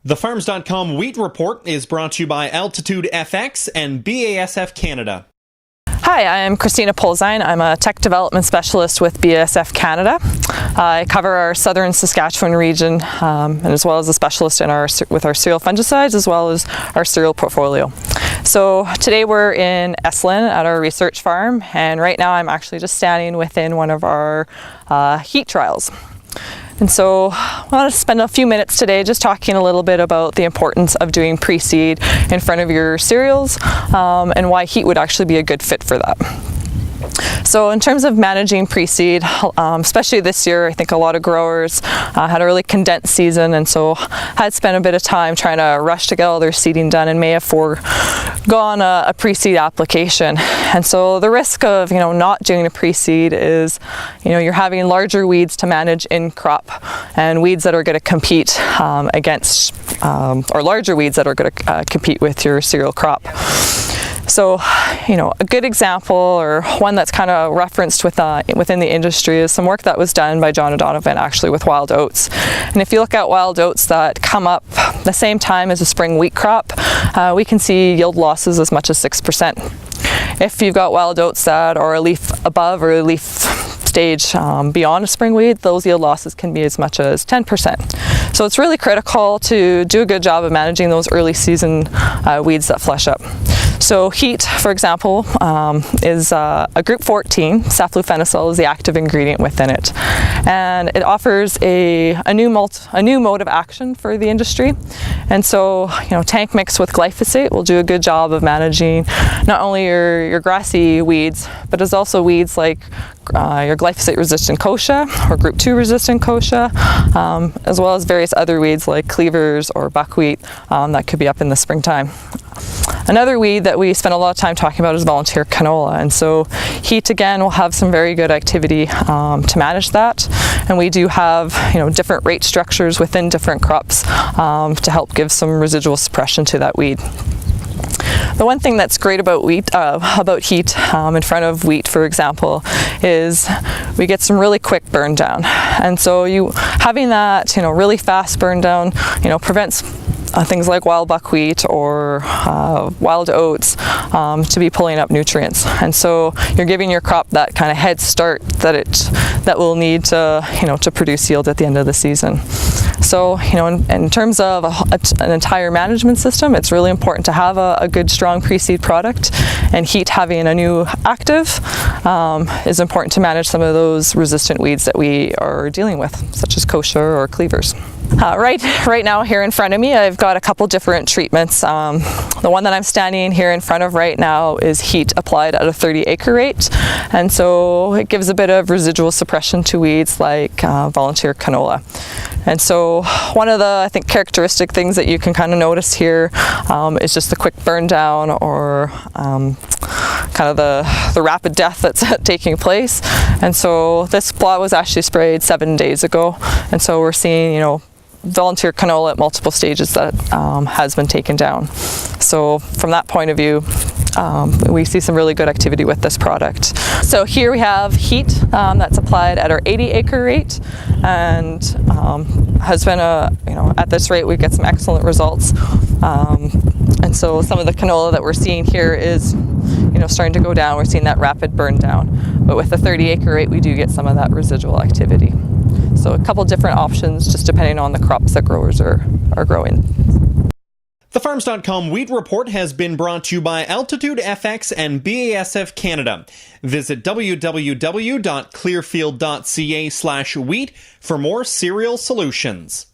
The Farms.com Wheat Report is brought to you by Altitude FX and BASF Canada. Hi, I'm Kristine. I'm a tech development specialist with BASF Canada. I cover our southern Saskatchewan region and as well as a specialist in with our cereal fungicides as well as our cereal portfolio. So today we're in Esalen at our research farm, and right now I'm actually just standing within one of our heat trials. And so I want to spend a few minutes today just talking a little bit about the importance of doing pre-seed in front of your cereals and why heat would actually be a good fit for that. So in terms of managing pre-seed, especially this year, I think a lot of growers had a really condensed season, and so had spent a bit of time trying to rush to get all their seeding done and may have foregone a pre-seed application. And so the risk of not doing a pre-seed is you're having larger weeds to manage in crop, and weeds that are going to compete against or larger weeds that are going to compete with your cereal crop. So, a good example, or one that's kind of referenced within the industry, is some work that was done by John O'Donovan actually with wild oats. And if you look at wild oats that come up the same time as a spring wheat crop, we can see yield losses as much as 6%. If you've got wild oats that are a leaf above or a leaf stage beyond a spring weed, those yield losses can be as much as 10%. So it's really critical to do a good job of managing those early season weeds that flush up. So heat, for example, is a group 14. Saflufenicol is the active ingredient within it, and it offers a new mode of action for the industry. And so, tank mix with glyphosate will do a good job of managing not only your grassy weeds, but as also weeds like your glyphosate-resistant kochia or Group 2 resistant kochia, as well as various other weeds like cleavers or buckwheat that could be up in the springtime. Another weed that we spend a lot of time talking about is volunteer canola, and so heat again will have some very good activity to manage that, and we do have different rate structures within different crops to help give some residual suppression to that weed. The one thing that's great about heat in front of wheat, for example, is we get some really quick burn down, and so having that really fast burn down prevents things like wild buckwheat or wild oats to be pulling up nutrients, and so you're giving your crop that kind of head start that will need to produce yield at the end of the season. So in terms of an entire management system, it's really important to have a good strong pre-seed product, and heat having a new active is important to manage some of those resistant weeds that we are dealing with, such as kochia or cleavers. Right now here in front of me, I've got a couple different treatments. The one that I'm standing here in front of right now is heat applied at a 30-acre rate, and so it gives a bit of residual suppression to weeds like volunteer canola. And so one of the, I think, characteristic things that you can kind of notice here is just the quick burn down, or kind of the rapid death that's taking place. And so this plot was actually sprayed 7 days ago, and so we're seeing volunteer canola at multiple stages that has been taken down. So from that point of view, we see some really good activity with this product. So here we have heat that's applied at our 80-acre rate, and has been at this rate we get some excellent results. And so some of the canola that we're seeing here is starting to go down. We're seeing that rapid burn down, but with the 30-acre rate we do get some of that residual activity. So a couple different options just depending on the crops that growers are growing. The Farms.com Wheat Report has been brought to you by Altitude FX and BASF Canada. Visit www.clearfield.ca/wheat for more cereal solutions.